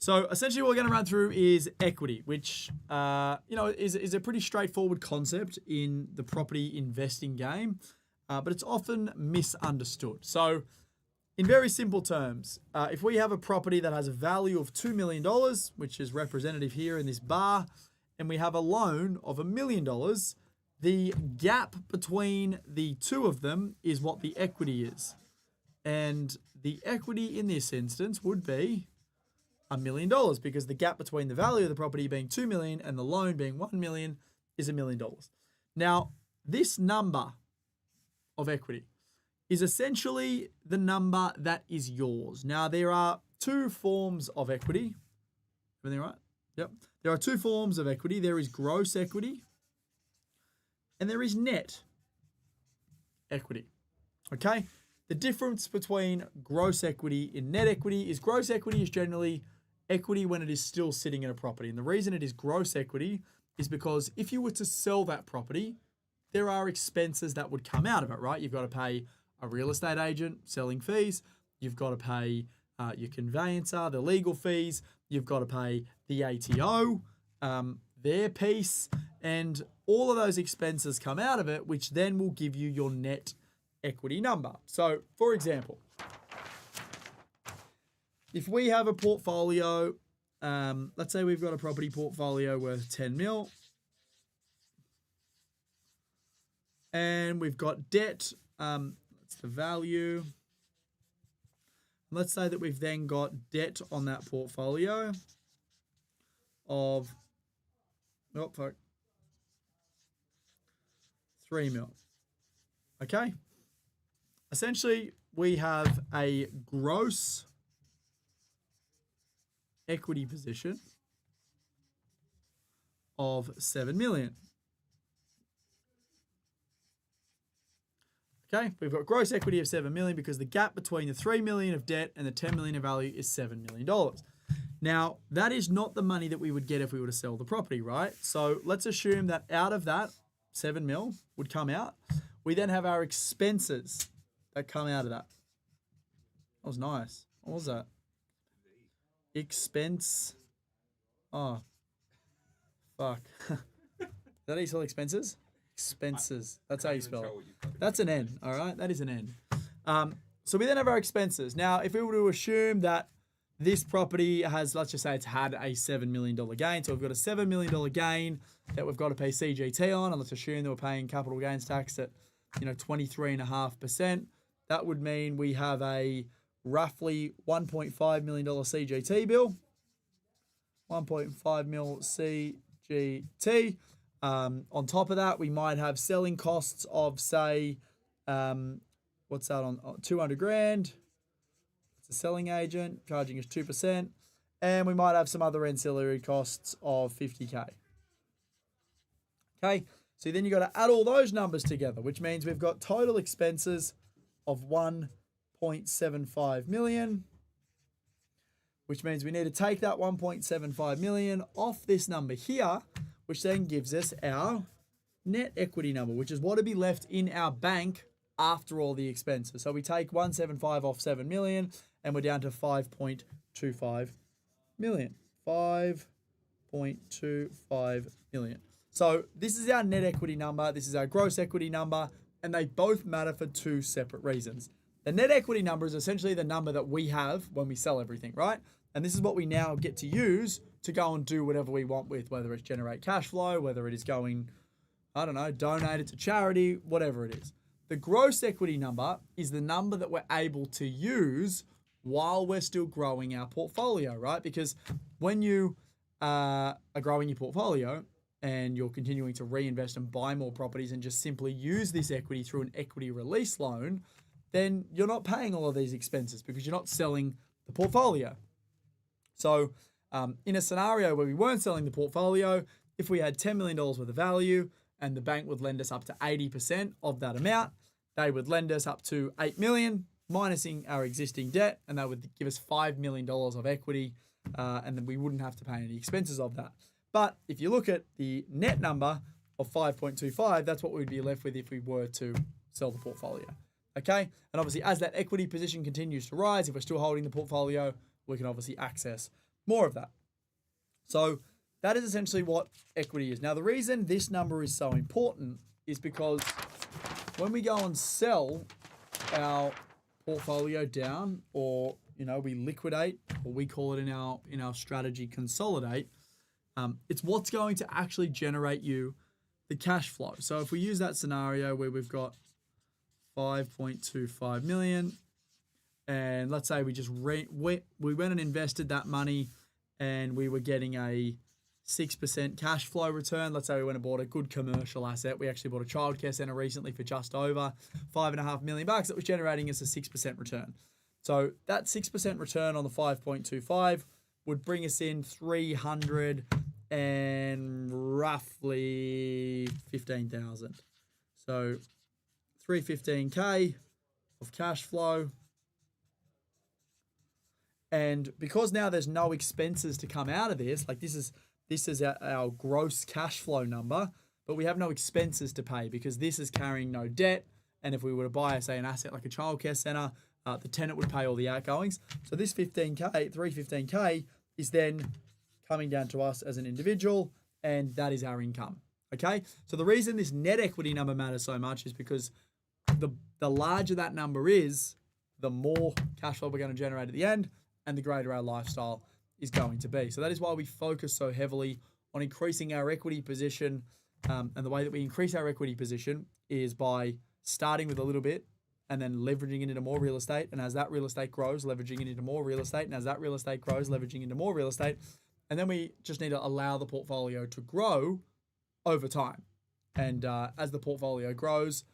So essentially what we're going to run through is equity, which, is a pretty straightforward concept in the property investing game, but it's often misunderstood. So in very simple terms, if we have a property that has a value of $2 million, which is representative here in this bar, and we have a loan of $1 million, the gap between the two of them is what the equity is. And the equity in this instance would be $1 million, because the gap between the value of the property being $2 million and the loan being $1 million is $1 million. Now, this number of equity is essentially the number that is yours. Now, there are two forms of equity. Everything right? Yep. There are two forms of equity. There is gross equity and there is net equity. Okay? The difference between gross equity and net equity is gross equity is generally equity when it is still sitting in a property. And the reason it is gross equity is because if you were to sell that property, there are expenses that would come out of it, right? You've got to pay a real estate agent selling fees. You've got to pay your conveyancer, the legal fees. You've got to pay the ATO, their piece, and all of those expenses come out of it, which then will give you your net equity number. So, for example, if we have a portfolio, let's say we've got a property portfolio worth 10 mil, and we've got debt, that's the value. Let's say that we've then got debt on that portfolio of, 3 mil. Okay? Essentially, we have a gross equity position of 7 million. Okay, we've got gross equity of 7 million because the gap between the 3 million of debt and the 10 million of value is $7 million. Now, that is not the money that we would get if we were to sell the property, right? So let's assume that out of that, 7 mil would come out. We then have our expenses that come out of that. That was nice. What was that? Expense. Oh, fuck. Is that how you spell expenses? Expenses. That's how you spell it. That's an N, all right? That is an N. So we then have our expenses. Now, if we were to assume that this property has, let's just say it's had a $7 million gain. So we've got a $7 million gain that we've got to pay CGT on. And let's assume that we're paying capital gains tax at, 23.5%. That would mean we have a roughly $1.5 million CGT bill. 1.5 mil CGT. On top of that, we might have selling costs of, say, what's that on 200 grand. It's a selling agent charging us 2%. And we might have some other ancillary costs of 50K. Okay, so then you've got to add all those numbers together, which means we've got total expenses of 1.75 million, which means we need to take that 1.75 million off this number here, which then gives us our net equity number, which is what would be left in our bank after all the expenses. So we take 175 off 7 million and we're down to 5.25 million. 5.25 million. So this is our net equity number. This is our gross equity number, and they both matter for two separate reasons. The net equity number is essentially the number that we have when we sell everything, right? And this is what we now get to use to go and do whatever we want with, whether it's generate cash flow, whether it is going, donate it to charity, whatever it is. The gross equity number is the number that we're able to use while we're still growing our portfolio, right? Because when you are growing your portfolio and you're continuing to reinvest and buy more properties and just simply use this equity through an equity release loan, then you're not paying all of these expenses because you're not selling the portfolio. So in a scenario where we weren't selling the portfolio, if we had $10 million worth of value and the bank would lend us up to 80% of that amount, they would lend us up to $8 million, minusing our existing debt, and that would give us $5 million of equity, and then we wouldn't have to pay any expenses of that. But if you look at the net number of 5.25, that's what we'd be left with if we were to sell the portfolio. Okay? And obviously, as that equity position continues to rise, if we're still holding the portfolio, we can obviously access more of that. So that is essentially what equity is. Now, the reason this number is so important is because when we go and sell our portfolio down, or we liquidate, or we call it in our strategy consolidate, it's what's going to actually generate you the cash flow. So if we use that scenario where we've got 5.25 million, and let's say we just we went and invested that money, and we were getting a 6% cash flow return. Let's say we went and bought a good commercial asset. We actually bought a childcare center recently for just over $5.5 million that was generating us a 6% return. So that 6% return on the 5.25 would bring us in 300 and roughly 15,000. So 315K of cash flow. And because now there's no expenses to come out of this, like this is our gross cash flow number, but we have no expenses to pay because this is carrying no debt. And if we were to buy, say, an asset like a childcare center, the tenant would pay all the outgoings. So this 315K is then coming down to us as an individual, and that is our income. Okay. So the reason this net equity number matters so much is because the larger that number is, the more cash flow we're going to generate at the end, and the greater our lifestyle is going to be. So that is why we focus so heavily on increasing our equity position. And the way that we increase our equity position is by starting with a little bit and then leveraging it into more real estate. And as that real estate grows, leveraging it into more real estate. And as that real estate grows, leveraging into more real estate. And then we just need to allow the portfolio to grow over time. And as the portfolio grows,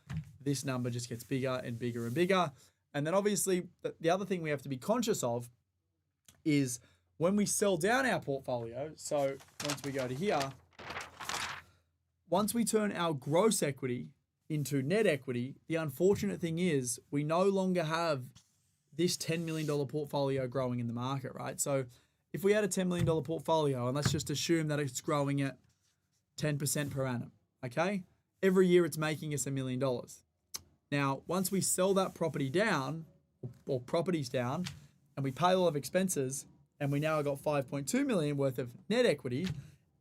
this number just gets bigger and bigger and bigger. And then obviously the other thing we have to be conscious of is when we sell down our portfolio, so once we go to here, once we turn our gross equity into net equity, the unfortunate thing is we no longer have this $10 million portfolio growing in the market, right? So if we had a $10 million portfolio, and let's just assume that it's growing at 10% per annum, okay? Every year it's making us $1 million. Now, once we sell that property down, or properties down, and we pay all of expenses, and we now got 5.2 million worth of net equity,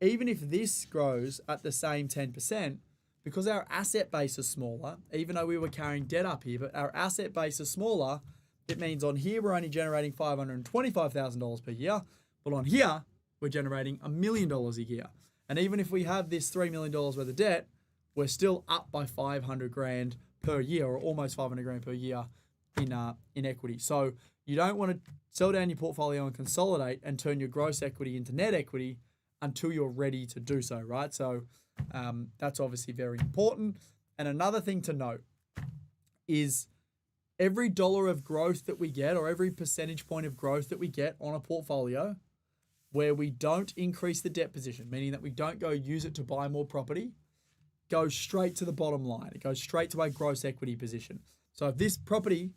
even if this grows at the same 10%, because our asset base is smaller, even though we were carrying debt up here, but our asset base is smaller, it means on here we're only generating $525,000 per year, but on here we're generating $1 million a year. And even if we have this $3 million worth of debt, we're still up by 500 grand per year, or almost 500 grand per year in equity. So you don't want to sell down your portfolio and consolidate and turn your gross equity into net equity until you're ready to do so, right? So that's obviously very important. And another thing to note is every dollar of growth that we get, or every percentage point of growth that we get on a portfolio where we don't increase the debt position, meaning that we don't go use it to buy more property, goes straight to the bottom line. It goes straight to our gross equity position. So if this property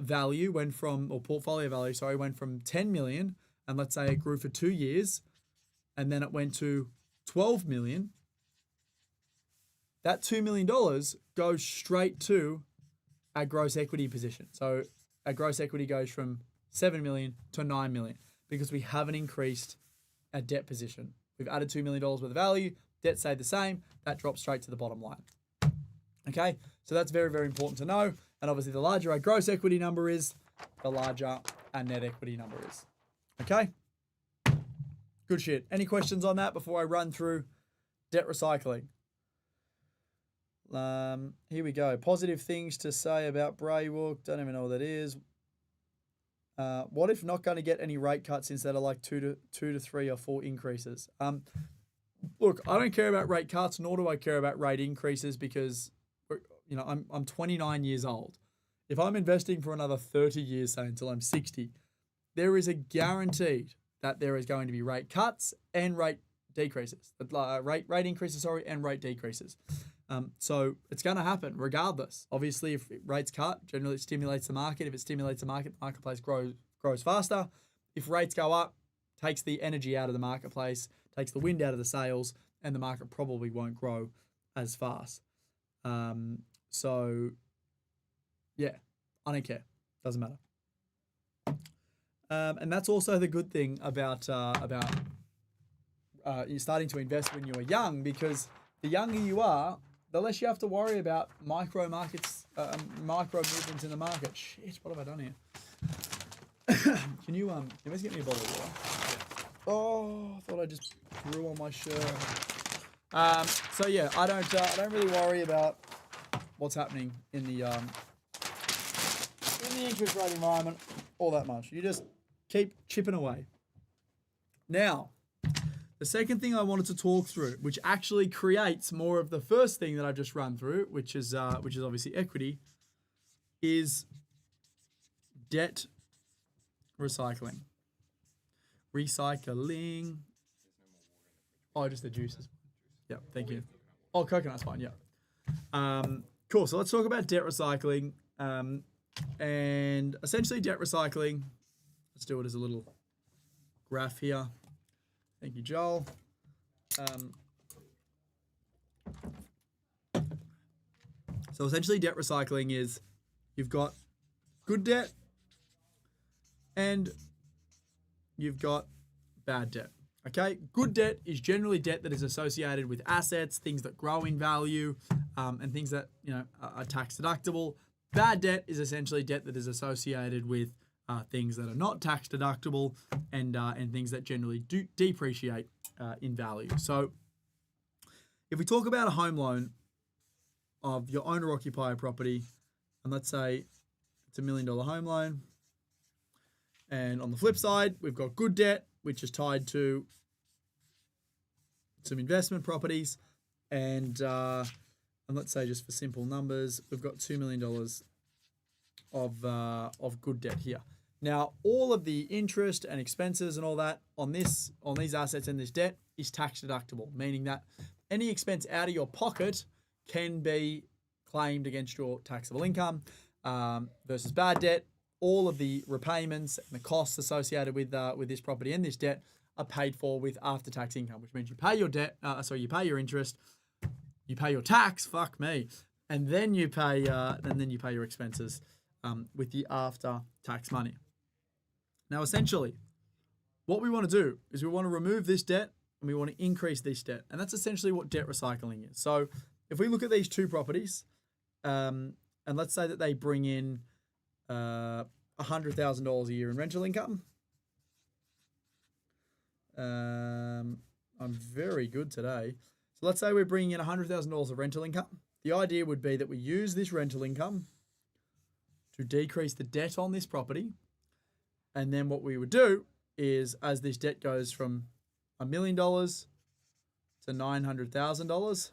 value went from, or portfolio value, sorry, went from 10 million, and let's say it grew for 2 years, and then it went to 12 million, that $2 million goes straight to our gross equity position. So our gross equity goes from 7 million to 9 million because we haven't increased our debt position. We've added $2 million worth of value, debt stayed the same, that drops straight to the bottom line. Okay, so that's very, very important to know. And obviously the larger our gross equity number is, the larger our net equity number is. Okay, good shit. Any questions on that before I run through debt recycling? Here we go. Positive things to say about Braywalk. Don't even know what that is. What if not going to get any rate cuts instead of like two to 3 or 4 increases? Look, I don't care about rate cuts, nor do I care about rate increases because, you know, I'm 29 years old. If I'm investing for another 30 years, say until I'm 60, there is a guarantee that there is going to be rate cuts and rate decreases. Rate increases, and rate decreases. So it's going to happen regardless. Obviously, if rates cut, generally it stimulates the market. If it stimulates the market, the marketplace grows faster. If rates go up, takes the energy out of the marketplace, takes the wind out of the sails, and the market probably won't grow as fast. So, yeah, I don't care. Doesn't matter. And that's also the good thing about you're starting to invest when you are young, because the younger you are, the less you have to worry about micro micro movements in the market. Shit, what have I done here? Can you always get me a bottle of water? Oh, I thought I just drew on my shirt. So yeah, I don't really worry about what's happening in the interest rate environment all that much. You just keep chipping away. Now, the second thing I wanted to talk through, which actually creates more of the first thing that I've just run through, which is obviously equity, is debt recycling. Recycling. Oh, just the juices. Yeah, thank you. Oh, coconut's fine. Yeah. Cool. So let's talk about debt recycling. And essentially, debt recycling. Let's do it as a little graph here. Thank you, Joel. So essentially, debt recycling is you've got good debt and you've got bad debt. Okay, good debt is generally debt that is associated with assets, things that grow in value, and things that are tax deductible. Bad debt is essentially debt that is associated with things that are not tax deductible and things that generally do depreciate in value. So, if we talk about a home loan of your owner-occupier property, and let's say it's $1 million home loan, and on the flip side, we've got good debt, which is tied to some investment properties, and let's say just for simple numbers, we've got $2 million of good debt here. Now, all of the interest and expenses and all that on these assets and this debt is tax deductible, meaning that any expense out of your pocket can be claimed against your taxable income, versus bad debt. All of the repayments and the costs associated with this property and this debt are paid for with after-tax income, which means you pay your debt, you pay your interest, you pay your tax, fuck me, and then you pay your expenses with the after-tax money. Now, essentially, what we want to do is we want to remove this debt and we want to increase this debt, and that's essentially what debt recycling is. So, if we look at these two properties, and let's say that they bring in $100,000 a year in rental income. I'm very good today. So let's say we're bringing in $100,000 of rental income. The idea would be that we use this rental income to decrease the debt on this property. And then what we would do is, as this debt goes from $1 million to $900,000,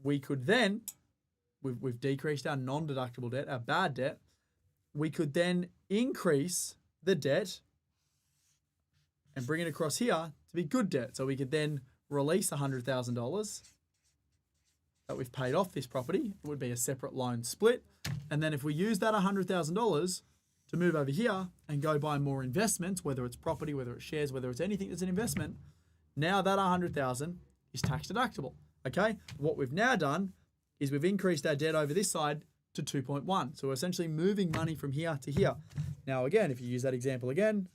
we could then, we've decreased our non-deductible debt, our bad debt, we could then increase the debt and bring it across here to be good debt. So we could then release $100,000 that we've paid off this property. It would be a separate loan split. And then if we use that $100,000 to move over here and go buy more investments, whether it's property, whether it's shares, whether it's anything that's an investment, now that $100,000 is tax deductible. Okay? What we've now done is we've increased our debt over this side to 2.1. So we're essentially moving money from here to here. Now, again, if you use that example again,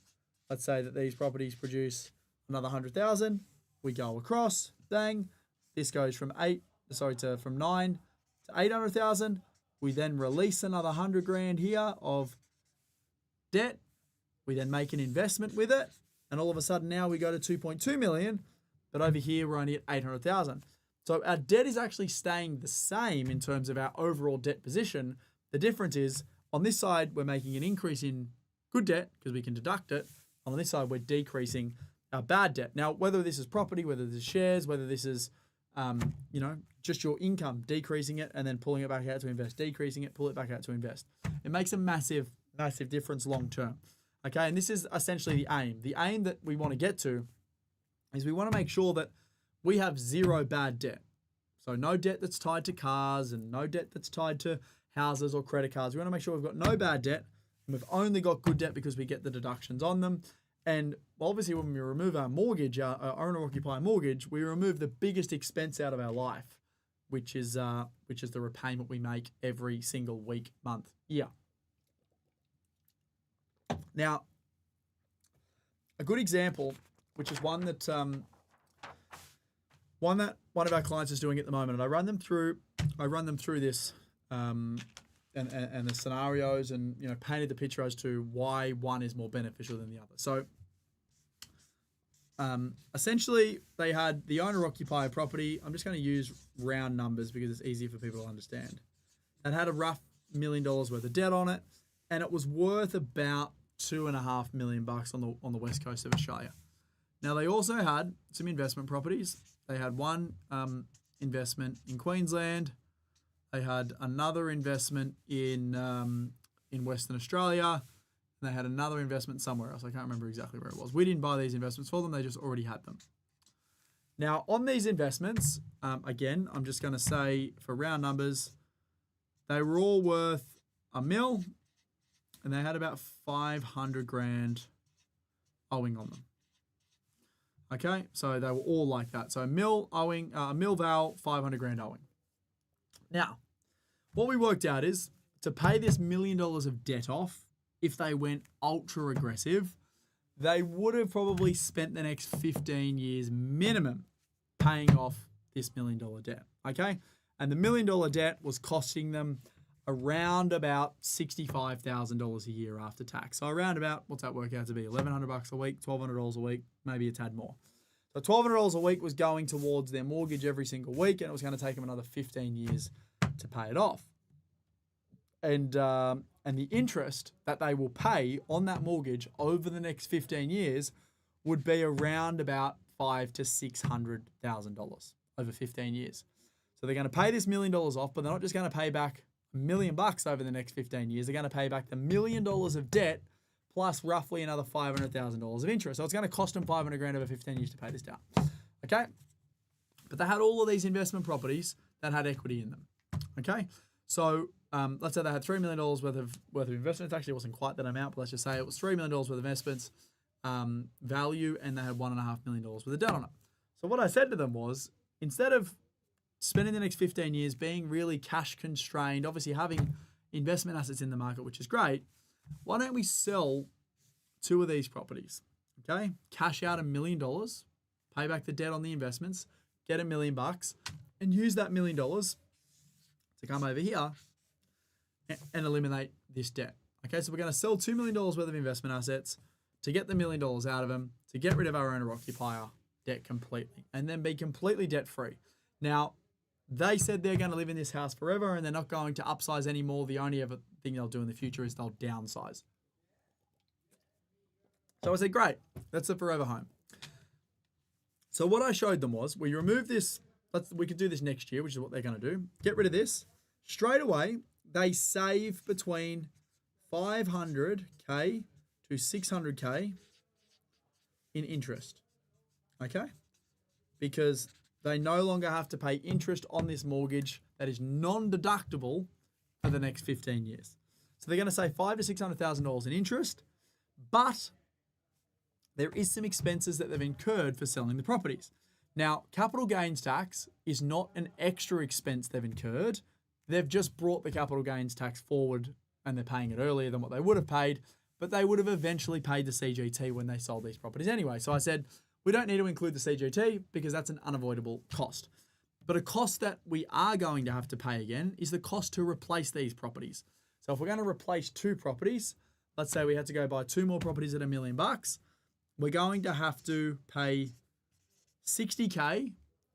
let's say that these properties produce another 100,000. We go across, bang. This goes from 9 to 800,000. We then release another 100 grand here of debt. We then make an investment with it, and all of a sudden now we go to 2.2 million, but over here we're only at 800,000. So our debt is actually staying the same in terms of our overall debt position. The difference is on this side, we're making an increase in good debt because we can deduct it. On this side, we're decreasing our bad debt. Now, whether this is property, whether this is shares, whether this is, just your income, decreasing it and then pulling it back out to invest, decreasing it, pull it back out to invest. It makes a massive, massive difference long term. Okay, and this is essentially the aim. The aim that we want to get to is we want to make sure that we have zero bad debt. So no debt that's tied to cars and no debt that's tied to houses or credit cards. We want to make sure we've got no bad debt and we've only got good debt because we get the deductions on them. And obviously when we remove our mortgage, our owner-occupier mortgage, we remove the biggest expense out of our life, which is the repayment we make every single week, month, year. Now, a good example, which is one that one of our clients is doing at the moment, and I run them through this and the scenarios, and painted the picture as to why one is more beneficial than the other. So essentially, they had the owner-occupier property. I'm just going to use round numbers because it's easier for people to understand. It had a rough $1 million worth of debt on it, and it was worth about $2.5 million on the west coast of Australia. Now, they also had some investment properties. They had one investment in Queensland. They had another investment in Western Australia. And they had another investment somewhere else. I can't remember exactly where it was. We didn't buy these investments for them. They just already had them. Now, on these investments, again, I'm just going to say for round numbers, they were all worth $1 million, and they had about 500 grand owing on them. Okay, so they were all like that. So $1 million val, 500 grand owing. Now, what we worked out is to pay this $1 million of debt off, if they went ultra aggressive, they would have probably spent the next 15 years minimum paying off this $1 million debt. Okay, and the $1 million debt was costing them around about $65,000 a year after tax. So around about, what's that work out to be? $1,100 a week, $1,200 a week, maybe a tad more. So $1,200 a week was going towards their mortgage every single week, and it was going to take them another 15 years to pay it off. And the interest that they will pay on that mortgage over the next 15 years would be around about $500,000 to $600,000 over 15 years. So they're going to pay this $1 million off, but they're not just going to pay back $1 million over the next 15 years. They're going to pay back the $1 million of debt plus roughly another $500,000 of interest. So it's going to cost them 500 grand over 15 years to pay this down. Okay? But they had all of these investment properties that had equity in them. Okay? So let's say they had $3 million worth of investments. Actually, it wasn't quite that amount, but let's just say it was $3 million worth of investments value, and they had $1.5 million worth of debt on it. So what I said to them was, instead of spending the next 15 years being really cash constrained, obviously having investment assets in the market, which is great, why don't we sell 2 of these properties? Okay, cash out $1 million, pay back the debt on the investments, get $1 million, and use that $1 million to come over here and eliminate this debt. Okay, so we're going to sell $2 million worth of investment assets to get the $1 million out of them, to get rid of our owner-occupier debt completely, and then be completely debt-free. Now, they said they're going to live in this house forever and they're not going to upsize anymore. The only other thing they'll do in the future is they'll downsize. So I said, great, that's a forever home. So what I showed them was, we remove this, we could do this next year, which is what they're going to do. Get rid of this. Straight away, they save between $500K to $600K in interest. Okay? Because they no longer have to pay interest on this mortgage that is non-deductible for the next 15 years. So they're going to save $500,000 to $600,000 in interest, but there is some expenses that they've incurred for selling the properties. Now, capital gains tax is not an extra expense they've incurred. They've just brought the capital gains tax forward and they're paying it earlier than what they would have paid, but they would have eventually paid the CGT when they sold these properties anyway. So I said, we don't need to include the CGT because that's an unavoidable cost. But a cost that we are going to have to pay again is the cost to replace these properties. So if we're going to replace 2 properties, let's say we had to go buy 2 more properties at $1 million, we're going to have to pay $60K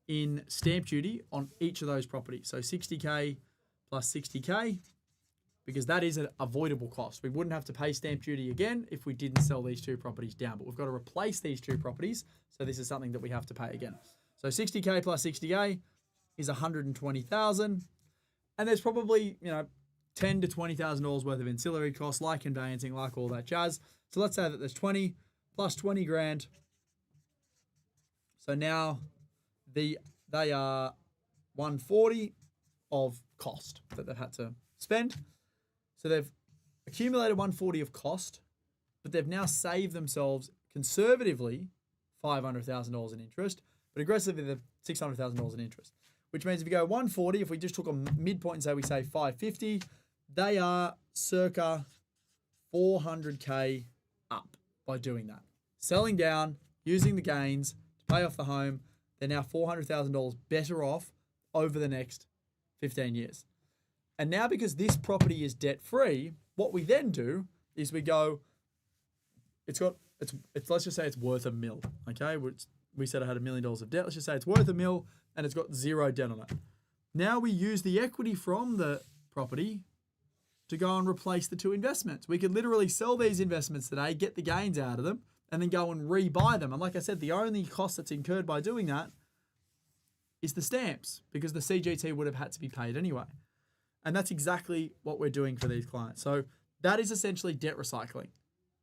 in stamp duty on each of those properties. So $60K plus $60K, because that is an avoidable cost. We wouldn't have to pay stamp duty again if we didn't sell these 2 properties down, but we've got to replace these 2 properties. So this is something that we have to pay again. So $60K plus $60K is $120,000. And there's probably, $10,000 to $20,000 worth of ancillary costs, like conveyancing, like all that jazz. So let's say that there's 20 plus 20 grand. So now they are 140 of cost that they've had to spend. So they've accumulated 140 of cost, but they've now saved themselves conservatively $500,000 in interest, but aggressively they've $600,000 in interest. Which means if you go 140, if we just took a midpoint and say we say 550, they are circa $400K up by doing that. Selling down, using the gains to pay off the home, they're now $400,000 better off over the next 15 years. And now because this property is debt-free, what we then do is we go, let's just say it's worth $1 million, okay? We said I had $1 million of debt. Let's just say it's worth $1 million and it's got 0 debt on it. Now we use the equity from the property to go and replace the 2 investments. We could literally sell these investments today, get the gains out of them, and then go and rebuy them. And like I said, the only cost that's incurred by doing that is the stamps, because the CGT would have had to be paid anyway. And that's exactly what we're doing for these clients. So that is essentially debt recycling.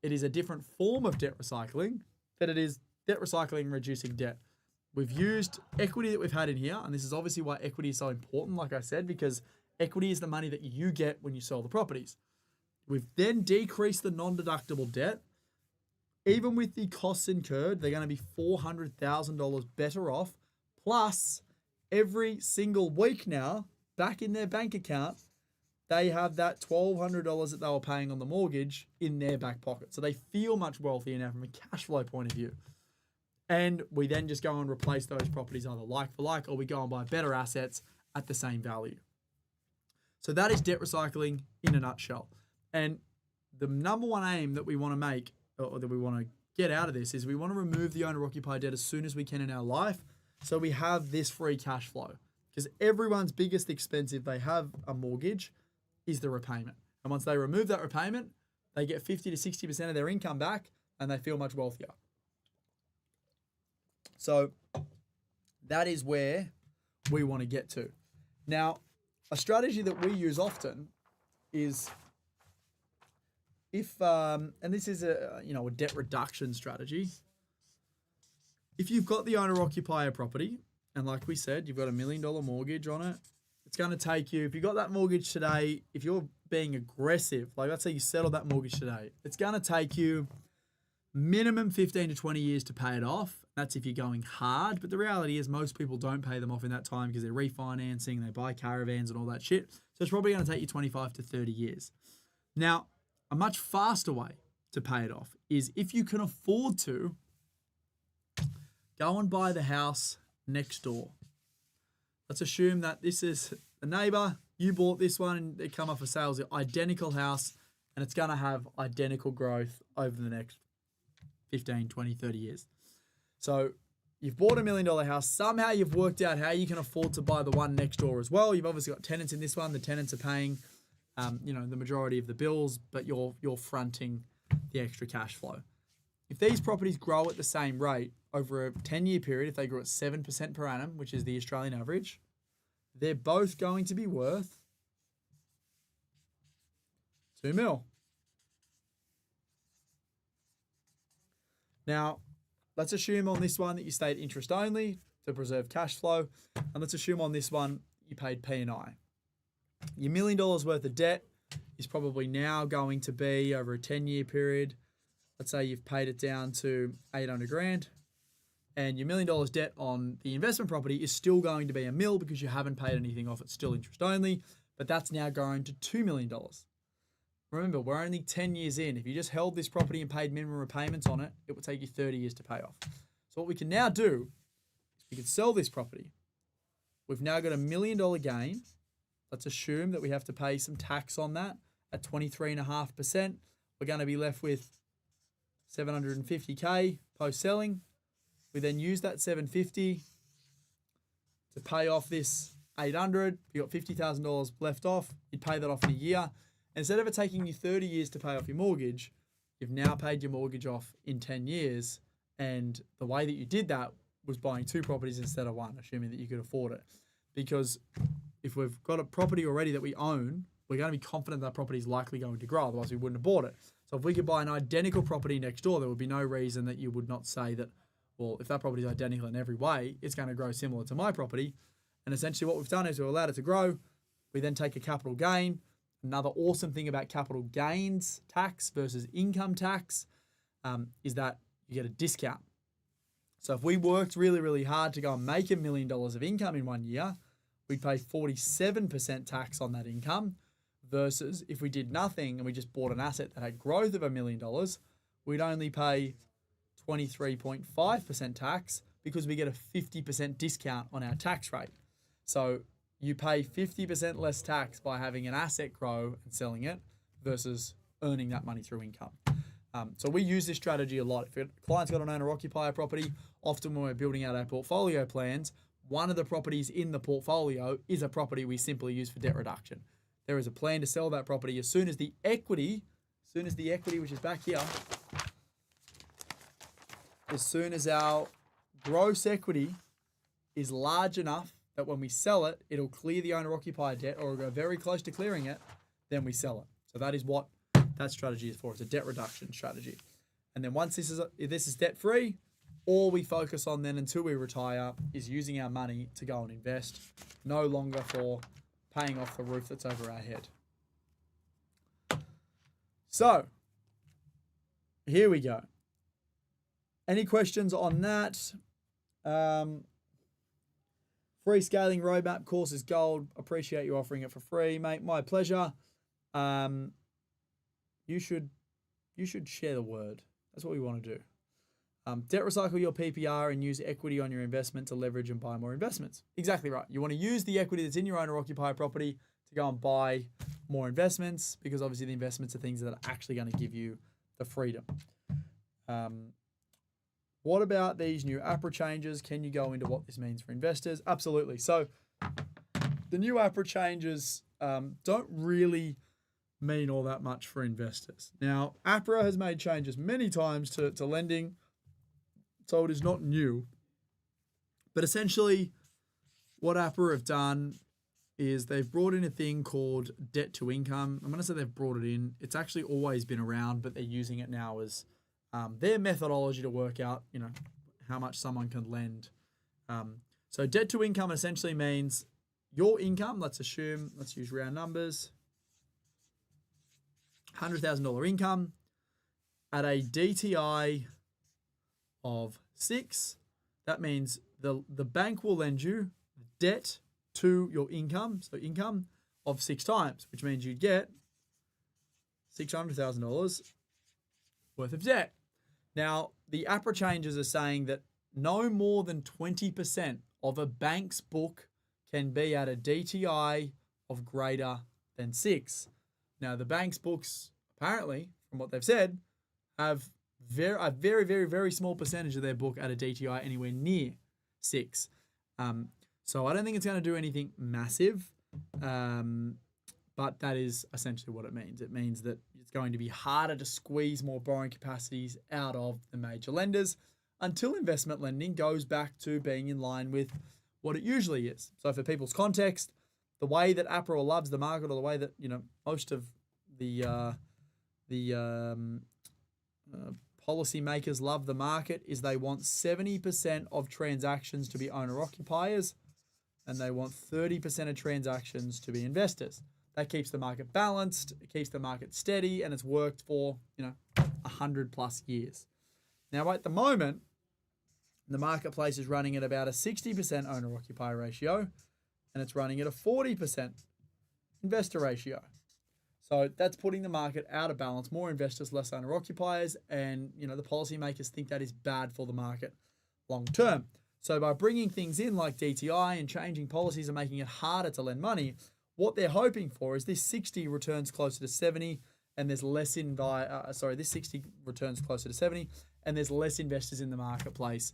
It is a different form of debt recycling, but it is debt recycling and reducing debt. We've used equity that we've had in here, and this is obviously why equity is so important, like I said, because equity is the money that you get when you sell the properties. We've then decreased the non-deductible debt. Even with the costs incurred, they're going to be $400,000 better off. Plus, every single week now, back in their bank account, they have that $1,200 that they were paying on the mortgage in their back pocket. So they feel much wealthier now from a cash flow point of view. And we then just go and replace those properties either like for like, or we go and buy better assets at the same value. So that is debt recycling in a nutshell. And the number one aim that we want to make, or that we want to get out of this, is we want to remove the owner-occupied debt as soon as we can in our life, so we have this free cash flow. Because everyone's biggest expense if they have a mortgage is the repayment. And once they remove that repayment, they get 50 to 60% of their income back and they feel much wealthier. So that is where we want to get to. Now, a strategy that we use often is and this is a debt reduction strategy. If you've got the owner-occupier property, and like we said, you've got $1 million mortgage on it, it's going to take you, if you got that mortgage today, if you're being aggressive, like let's say you settle that mortgage today, it's going to take you minimum 15 to 20 years to pay it off. That's if you're going hard. But the reality is most people don't pay them off in that time because they're refinancing, they buy caravans and all that shit. So it's probably going to take you 25 to 30 years. Now, a much faster way to pay it off is if you can afford to, go and buy the house next door. Let's assume that this is a neighbor, you bought this one and they come up for sale as an identical house and it's going to have identical growth over the next 15, 20, 30 years. So you've bought $1 million house. Somehow you've worked out how you can afford to buy the one next door as well. You've obviously got tenants in this one. The tenants are paying, the majority of the bills, but you're fronting the extra cash flow. If these properties grow at the same rate over a 10-year period, if they grow at 7% per annum, which is the Australian average, they're both going to be worth $2 million. Now, let's assume on this one that you stayed interest only to preserve cash flow. And let's assume on this one you paid P&I. Your $1 million worth of debt is probably now going to be over a 10-year period. Let's say you've paid it down to $800,000 and your $1 million debt on the investment property is still going to be $1 million because you haven't paid anything off. It's still interest only, but that's now going to $2 million. Remember, we're only 10 years in. If you just held this property and paid minimum repayments on it, it would take you 30 years to pay off. So what we can now do is we can sell this property. We've now got $1 million gain. Let's assume that we have to pay some tax on that at 23.5%. We're going to be left with $750K post-selling. We then use that $750 to pay off this $800. You got $50,000 left off. You'd pay that off in a year. Instead of it taking you 30 years to pay off your mortgage, you've now paid your mortgage off in 10 years. And the way that you did that was buying 2 properties instead of 1, assuming that you could afford it. Because if we've got a property already that we own, we're going to be confident that property is likely going to grow. Otherwise, we wouldn't have bought it. So if we could buy an identical property next door, there would be no reason that you would not say that, well, if that property is identical in every way, it's going to grow similar to my property. And essentially what we've done is we've allowed it to grow. We then take a capital gain. Another awesome thing about capital gains tax versus income tax is that you get a discount. So if we worked really, really hard to go and make $1 million of income in 1 year, we'd pay 47% tax on that income versus if we did nothing and we just bought an asset that had growth of $1 million, we'd only pay 23.5% tax because we get a 50% discount on our tax rate. So you pay 50% less tax by having an asset grow and selling it versus earning that money through income. So we use this strategy a lot. If a client's got an owner-occupier property, often when we're building out our portfolio plans, one of the properties in the portfolio is a property we simply use for debt reduction. There is a plan to sell that property as soon as the equity, which is back here, as soon as our gross equity is large enough that when we sell it, it'll clear the owner-occupier debt or go very close to clearing it, then we sell it. So that is what that strategy is for. It's a debt reduction strategy. And then once this is debt-free, all we focus on then until we retire is using our money to go and invest, no longer for paying off the roof that's over our head. So, here we go. Any questions on that? Free scaling roadmap course is gold. Appreciate you offering it for free, mate. My pleasure. You should share the word. That's what we want to do. Debt recycle your PPR and use equity on your investment to leverage and buy more investments. Exactly right. You want to use the equity that's in your owner-occupier property to go and buy more investments because obviously the investments are things that are actually going to give you the freedom. What about these new APRA changes? Can you go into what this means for investors? Absolutely. So the new APRA changes don't really mean all that much for investors. Now, APRA has made changes many times to lending, so it is not new. But essentially, what APRA have done is they've brought in a thing called debt to income. I'm going to say they've brought it in. It's actually always been around, but they're using it now as their methodology to work out, how much someone can lend. So debt to income essentially means your income, let's use round numbers, $100,000 income at a DTI of 6. That means the bank will lend you debt to your income, so income of 6 times, which means you get $600,000 worth of debt. Now, the APRA changes are saying that no more than 20% of a bank's book can be at a DTI of greater than 6. Now, the bank's books, apparently, from what they've said, have a very, very, very small percentage of their book at a DTI anywhere near 6. So I don't think it's going to do anything massive, but that is essentially what it means. It means that it's going to be harder to squeeze more borrowing capacities out of the major lenders until investment lending goes back to being in line with what it usually is. So for people's context, the way that APRA loves the market, or the way that most of the policymakers love the market, is they want 70% of transactions to be owner-occupiers, and they want 30% of transactions to be investors. That keeps the market balanced, it keeps the market steady, and it's worked for 100 plus years. Now, at the moment, the marketplace is running at about a 60% owner-occupier ratio, and it's running at a 40% investor ratio. So that's putting the market out of balance, more investors, less owner-occupiers, and the policymakers think that is bad for the market long term. So by bringing things in like DTI and changing policies and making it harder to lend money, what they're hoping for is this 60 returns closer to 70, and there's less this 60 returns closer to 70, and there's less investors in the marketplace,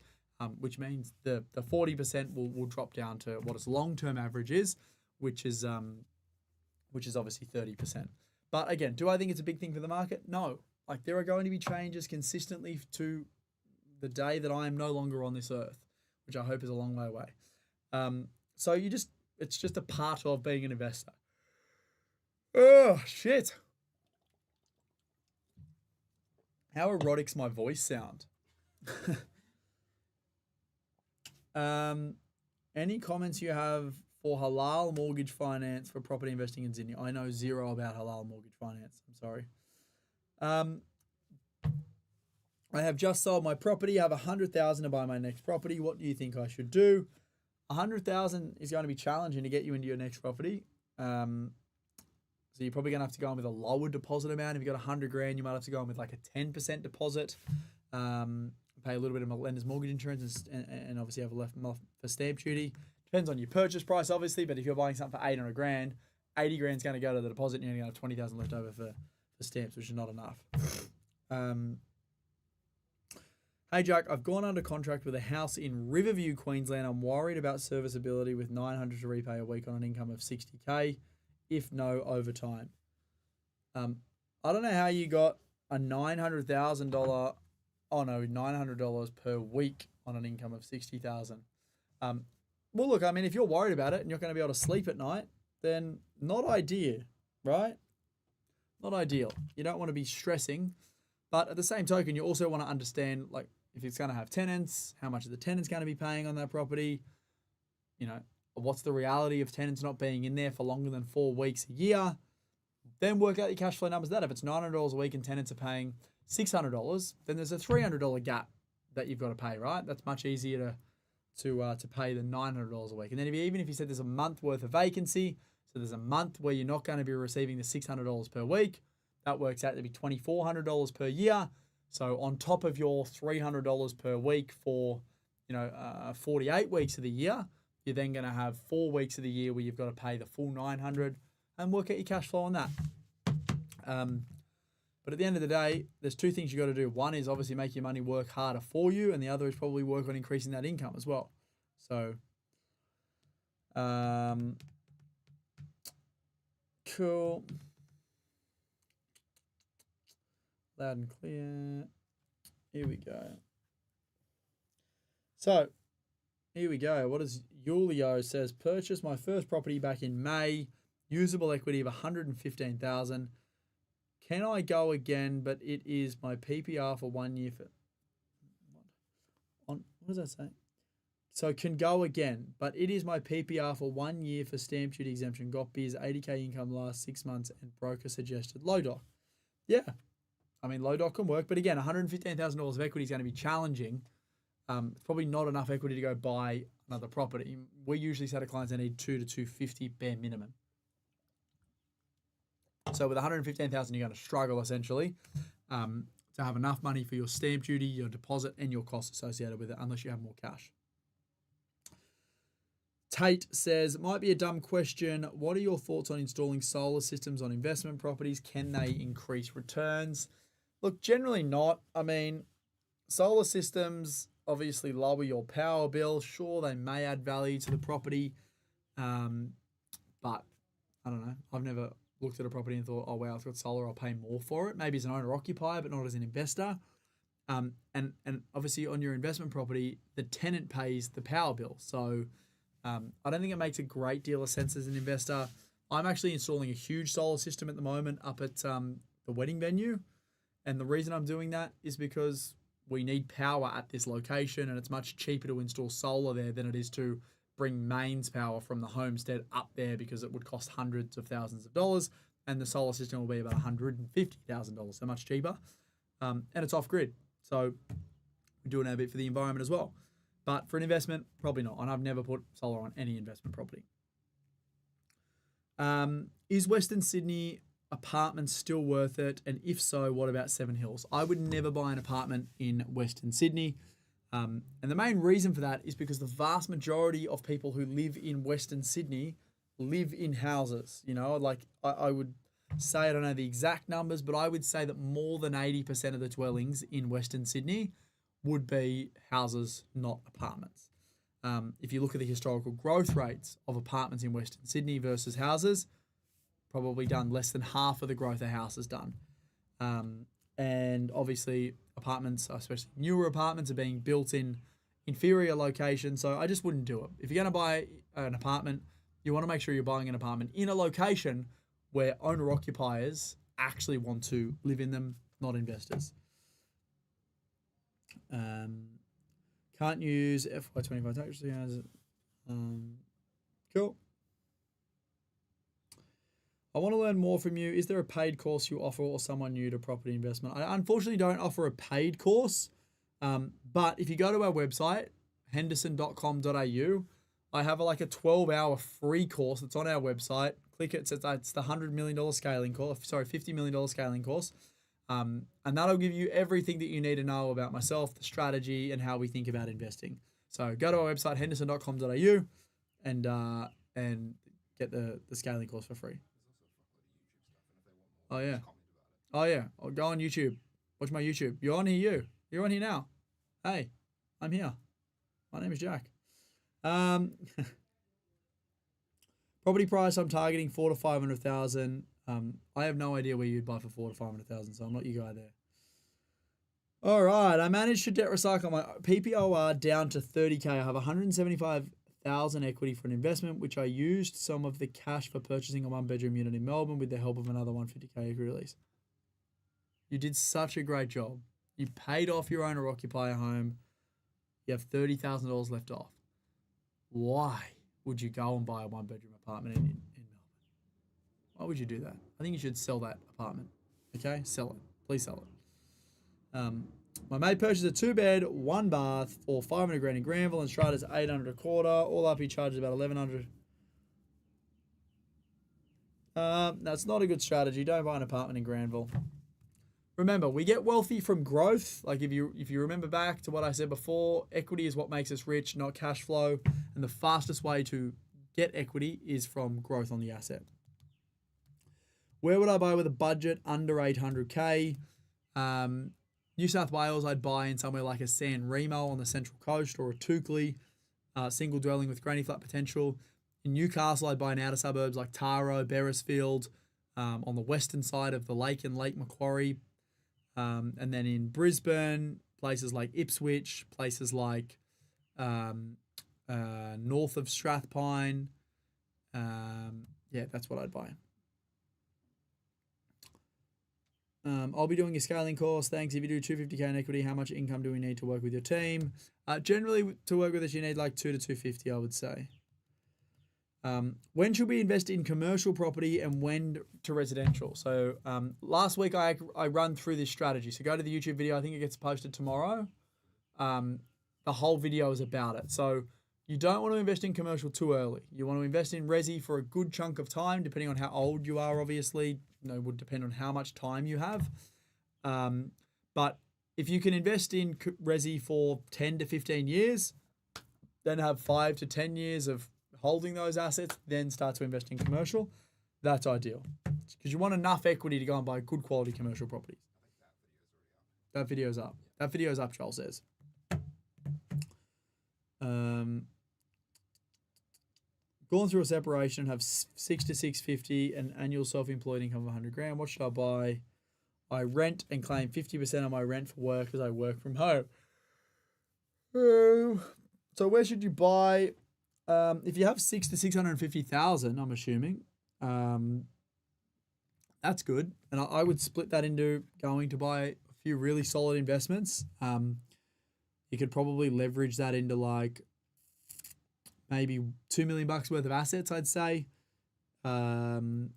which means the 40% will drop down to what its long-term average is, which is obviously 30%. But again, do I think it's a big thing for the market? No. Like, there are going to be changes consistently to the day that I am no longer on this earth, which I hope is a long way away. So it's just a part of being an investor. Oh, shit. How erotic's my voice sound? Any comments you have for halal mortgage finance for property investing in Sydney? I know zero about halal mortgage finance. I'm sorry. I have just sold my property. I have $100,000 to buy my next property. What do you think I should do? $100,000 is going to be challenging to get you into your next property. So you're probably going to have to go in with a lower deposit amount. If you've got 100 grand, you might have to go in with like a 10% deposit, pay a little bit of lender's mortgage insurance, and obviously have a left month for stamp duty. Depends on your purchase price, obviously, but if you're buying something for 800 grand, 80 grand is going to go to the deposit, and you're going to have 20,000 left over for stamps, which is not enough. Hey Jack, I've gone under contract with a house in Riverview, Queensland. I'm worried about serviceability with 900 to repay a week on an income of 60K, if no overtime. I don't know how you got a $900,000, $900 per week on an income of 60,000. Well, look, I mean, if you're worried about it and you're going to be able to sleep at night, then not ideal, right? Not ideal. You don't want to be stressing, but at the same token, you also want to understand, like, if it's going to have tenants, how much are the tenants going to be paying on that property? You know, what's the reality of tenants not being in there for longer than 4 weeks a year? Then work out your cash flow numbers. That if it's $900 a week and tenants are paying $600, then there's a $300 gap that you've got to pay, right? That's much easier to pay than $900 a week. And then even if you said there's a month worth of vacancy, so there's a month where you're not going to be receiving the $600 per week, that works out to be $2,400 per year. So on top of your $300 per week for, 48 weeks of the year, you're then going to have 4 weeks of the year where you've got to pay the full $900 and work out your cash flow on that. But at the end of the day, there's two things you got to do. One is obviously make your money work harder for you, and the other is probably work on increasing that income as well. So, cool. Loud and clear. Here we go. So, here we go. What does Julio says? Purchased my first property back in May. Usable equity of $115,000. Can I go again? But it is my PPR for 1 year for. What does that say? So can go again, but it is my PPR for 1 year for stamp duty exemption. Got biz 80K income last 6 months, and broker suggested low doc. Yeah. I mean, low doc can work, but again, $115,000 of equity is going to be challenging. It's probably not enough equity to go buy another property. We usually say to clients they need 2 to 250 bare minimum. So with $115,000, you're going to struggle essentially to have enough money for your stamp duty, your deposit, and your costs associated with it, unless you have more cash. Tate says, it might be a dumb question. What are your thoughts on installing solar systems on investment properties? Can they increase returns? Look, generally not. I mean, solar systems obviously lower your power bill. Sure, they may add value to the property, but I don't know. I've never looked at a property and thought, oh, wow, it's got solar, I'll pay more for it. Maybe as an owner-occupier, but not as an investor. And obviously on your investment property, the tenant pays the power bill. So I don't think it makes a great deal of sense as an investor. I'm actually installing a huge solar system at the moment up at the wedding venue. And the reason I'm doing that is because we need power at this location, and it's much cheaper to install solar there than it is to bring mains power from the homestead up there, because it would cost hundreds of thousands of dollars, and the solar system will be about $150,000, so much cheaper. And it's off grid. So we're doing a bit for the environment as well. But for an investment, probably not. And I've never put solar on any investment property. Is Western Sydney apartments still worth it? And if so, what about Seven Hills? I would never buy an apartment in Western Sydney. And the main reason for that is because the vast majority of people who live in Western Sydney live in houses. You know, like I would say, I don't know the exact numbers, but I would say that more than 80% of the dwellings in Western Sydney would be houses, not apartments. If you look at the historical growth rates of apartments in Western Sydney versus houses, probably done less than half of the growth a house has done. And obviously apartments, especially newer apartments, are being built in inferior locations. So I just wouldn't do it. If you're going to buy an apartment, you want to make sure you're buying an apartment in a location where owner-occupiers actually want to live in them, not investors. Can't use FY25 tax returns. Cool. I want to learn more from you. Is there a paid course you offer, or someone new to property investment? I unfortunately don't offer a paid course, but if you go to our website, henderson.com.au, I have like a 12-hour free course that's on our website click it. It's the $100 million scaling course. Sorry, $50 million scaling course. And that'll give you everything that you need to know about myself, the strategy, and how we think about investing. So go to our website, henderson.com.au, and get the scaling course for free. Oh, yeah. Oh, yeah. I'll go on YouTube. Watch my YouTube. You're on here, You're on here now. Hey, I'm here. My name is Jack. Property price, I'm targeting 400 to 500,000. I have no idea where you'd buy for 400 to 500,000, so I'm not your guy there. All right, I managed to debt recycle my PPOR down to 30K. I have 175,000 equity for an investment, which I used some of the cash for purchasing a one-bedroom unit in Melbourne with the help of another 150K equity release. You did such a great job. You paid off your owner-occupier home. You have $30,000 left off. Why would you go and buy a one-bedroom apartment in Melbourne? Why would you do that? I think you should sell that apartment. Okay? Sell it. Please sell it. My mate purchased a 2-bed, 1-bath for 500 grand in Granville and Strata's 800 a quarter. All up, he charges about 1,100. That's not a good strategy. Don't buy an apartment in Granville. Remember, we get wealthy from growth. Like if you remember back to what I said before, equity is what makes us rich, not cash flow. And the fastest way to get equity is from growth on the asset. Where would I buy with a budget under 800K? New South Wales, I'd buy in somewhere like a San Remo on the Central Coast or a Toukley, single dwelling with granny flat potential. In Newcastle, I'd buy in outer suburbs like Taro, Beresfield, on the western side of the lake and Lake Macquarie. And then in Brisbane, places like Ipswich, places like north of Strathpine. Yeah, that's what I'd buy. I'll be doing a scaling course. Thanks. If you do 250K in equity, how much income do we need to work with your team? Generally, to work with us, you need like 2 to 250, I would say. When should we invest in commercial property and when to residential? So last week I run through this strategy. So go to the YouTube video. I think it gets posted tomorrow. The whole video is about it. So you don't want to invest in commercial too early. You want to invest in resi for a good chunk of time, depending on how old you are, obviously. Would depend on how much time you have. But if you can invest in resi for 10 to 15 years, then have 5 to 10 years of holding those assets, then start to invest in commercial, that's ideal. Because you want enough equity to go and buy good quality commercial properties. That video's up. That video's up, Joel says. Gone through a separation, have 6 to 650 and annual self-employed income of 100 grand. What should I buy? I rent and claim 50% of my rent for work because I work from home. So where should you buy? If you have 6 to 650,000, I'm assuming, that's good. And I would split that into going to buy a few really solid investments. You could probably leverage that into like maybe $2 million worth of assets, I'd say. And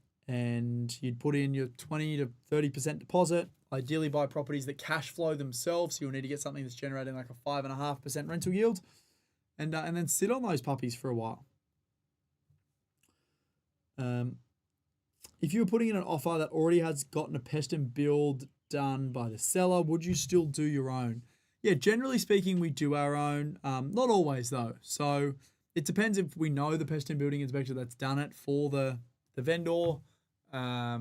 you'd put in your 20 to 30% deposit. Ideally buy properties that cash flow themselves. So you'll need to get something that's generating like a 5.5% rental yield. And then sit on those puppies for a while. If you were putting in an offer that already has gotten a pest and build done by the seller, would you still do your own? Yeah, generally speaking, we do our own. Not always though. So it depends if we know the pest and building inspector that's done it for the vendor. At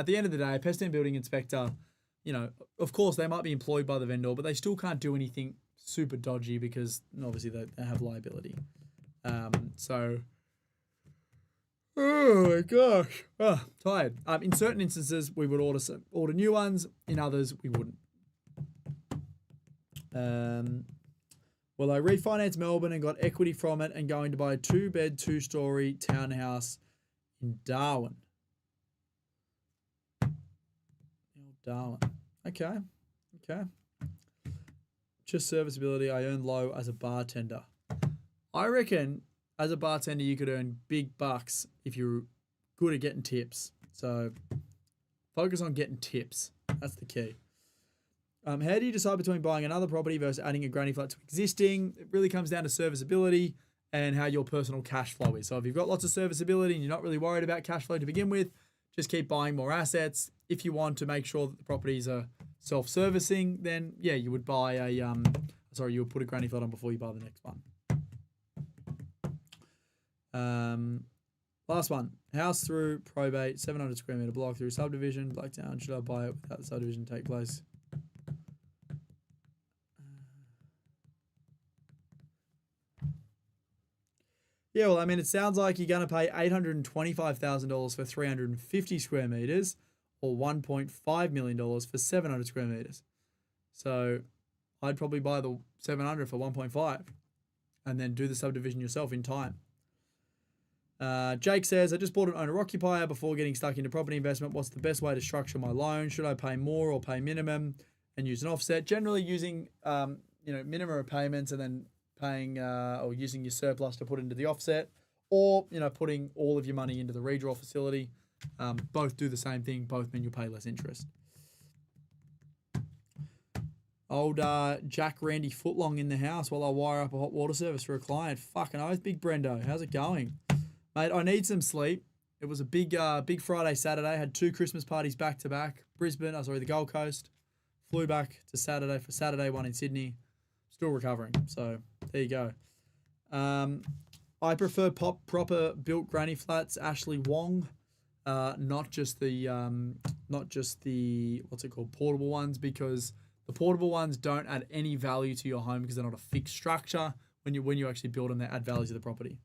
the end of the day, a pest and building inspector, of course they might be employed by the vendor, but they still can't do anything super dodgy because obviously they have liability. Oh my gosh, tired. In certain instances, we would order new ones. In others, we wouldn't. Well, I refinanced Melbourne and got equity from it and going to buy a 2-bed, 2-story townhouse in Darwin. Darwin. Okay. Just serviceability. I earn low as a bartender. I reckon as a bartender, you could earn big bucks if you're good at getting tips. So focus on getting tips. That's the key. How do you decide between buying another property versus adding a granny flat to existing? It really comes down to serviceability and how your personal cash flow is. So if you've got lots of serviceability and you're not really worried about cash flow to begin with, just keep buying more assets. If you want to make sure that the properties are self-servicing, then yeah, you would buy a you would put a granny flat on before you buy the next one. Last one. House through probate, 700 square meter block through subdivision, Blacktown. Should I buy it without the subdivision take place? Yeah, well, I mean, it sounds like you're going to pay $825,000 for 350 square meters or $1.5 million for 700 square meters. So I'd probably buy the 700 for 1.5 and then do the subdivision yourself in time. Jake says, I just bought an owner-occupier before getting stuck into property investment. What's the best way to structure my loan? Should I pay more or pay minimum and use an offset? Generally using, minimum repayments and then paying or using your surplus to put into the offset, or, putting all of your money into the redraw facility. Both do the same thing. Both mean you'll pay less interest. Old Jack Randy Footlong in the house while I wire up a hot water service for a client. Fucking oath, Big Brendo. How's it going? Mate, I need some sleep. It was a big Friday, Saturday. Had 2 Christmas parties back to back. The Gold Coast. Flew back to Saturday for Saturday, one in Sydney. Still recovering. So there you go. I prefer proper built granny flats. Ashley Wong, not just the portable ones, because the portable ones don't add any value to your home because they're not a fixed structure. When you actually build them, they add value to the property.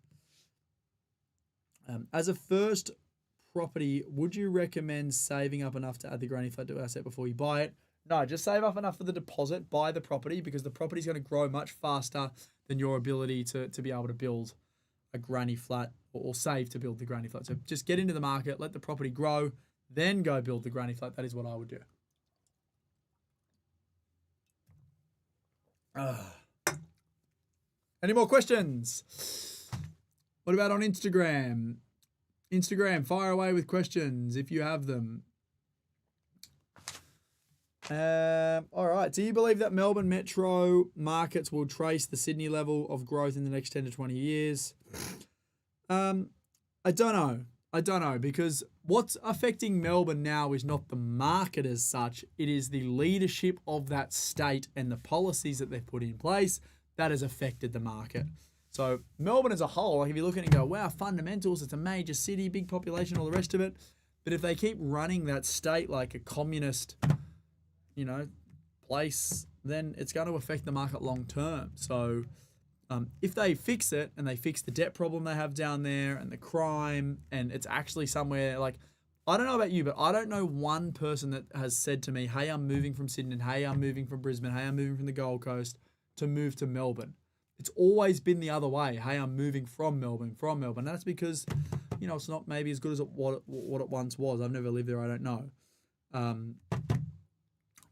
As a first property, would you recommend saving up enough to add the granny flat to asset before you buy it? No, just save up enough for the deposit, buy the property, because the property is going to grow much faster than your ability to be able to build a granny flat or save to build the granny flat. So just get into the market, let the property grow, then go build the granny flat. That is what I would do. Any more questions? What about on Instagram? Instagram, fire away with questions if you have them. All right. Do you believe that Melbourne metro markets will trace the Sydney level of growth in the next 10 to 20 years? I don't know, because what's affecting Melbourne now is not the market as such. It is the leadership of that state and the policies that they've put in place that has affected the market. So Melbourne as a whole, like if you look at it and go, wow, fundamentals, it's a major city, big population, all the rest of it. But if they keep running that state like a communist, place, then it's going to affect the market long term. So if they fix it and they fix the debt problem they have down there and the crime, and it's actually somewhere like, I don't know about you, but I don't know one person that has said to me, hey, I'm moving from Sydney, hey, I'm moving from Brisbane, hey, I'm moving from the Gold Coast to move to Melbourne. It's always been the other way. Hey, I'm moving from Melbourne. And that's because, it's not maybe as good as what it once was. I've never lived there. I don't know.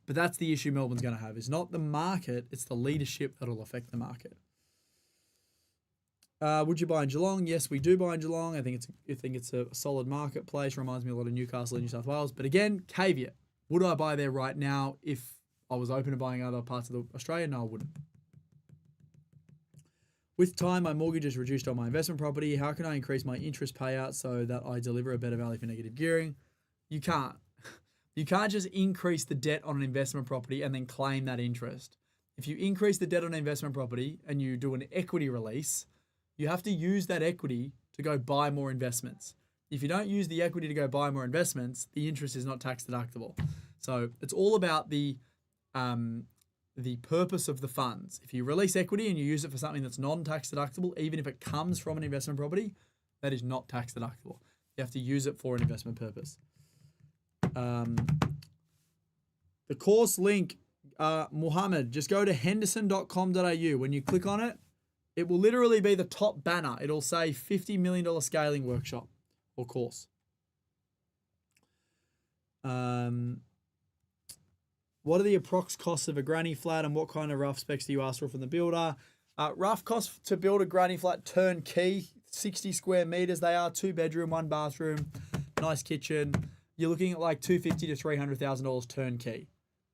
But that's the issue Melbourne's going to have. It's not the market. It's the leadership that'll affect the market. Would you buy in Geelong? Yes, we do buy in Geelong. I think it's a solid marketplace. Reminds me a lot of Newcastle and New South Wales. But again, caveat. Would I buy there right now if I was open to buying other parts of Australia? No, I wouldn't. With time, my mortgage is reduced on my investment property. How can I increase my interest payout so that I deliver a better value for negative gearing? You can't. You can't just increase the debt on an investment property and then claim that interest. If you increase the debt on an investment property and you do an equity release, you have to use that equity to go buy more investments. If you don't use the equity to go buy more investments, the interest is not tax deductible. So it's all about the purpose of the funds. If you release equity and you use it for something that's non-tax deductible, even if it comes from an investment property, that is not tax deductible. You have to use it for an investment purpose. The course link, Muhammad, just go to henderson.com.au. When you click on it, it will literally be the top banner. It'll say $50 million scaling workshop or course. What are the approx costs of a granny flat and what kind of rough specs do you ask for from the builder? Rough cost to build a granny flat turnkey, 60 square meters. They are 2 bedroom, 1 bathroom, nice kitchen. You're looking at like $250,000 to $300,000 turnkey.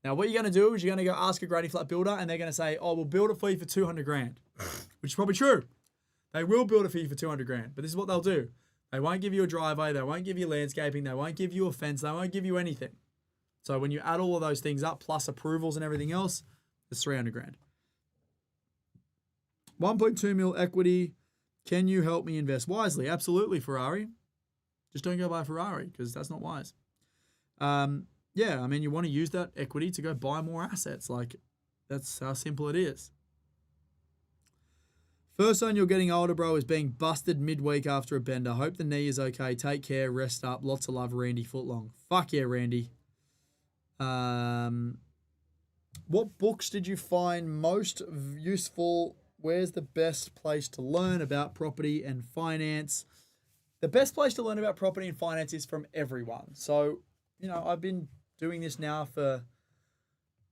Now, what you're going to do is you're going to go ask a granny flat builder and they're going to say, oh, we'll build it for you for $200,000, which is probably true. They will build it for you for 200 grand, but this is what they'll do. They won't give you a driveway. They won't give you landscaping. They won't give you a fence. They won't give you anything. So when you add all of those things up, plus approvals and everything else, it's 300 grand. 1.2 mil equity. Can you help me invest wisely? Absolutely, Ferrari. Just don't go buy a Ferrari because that's not wise. Yeah, I mean, you want to use that equity to go buy more assets. Like, that's how simple it is. First sign you're getting older, bro, is being busted midweek after a bender. Hope the knee is okay. Take care. Rest up. Lots of love, Randy Footlong. Fuck yeah, Randy. What books did you find most useful? Where's the best place to learn about property and finance? The best place to learn about property and finance is from everyone. So, you know, I've been doing this now for,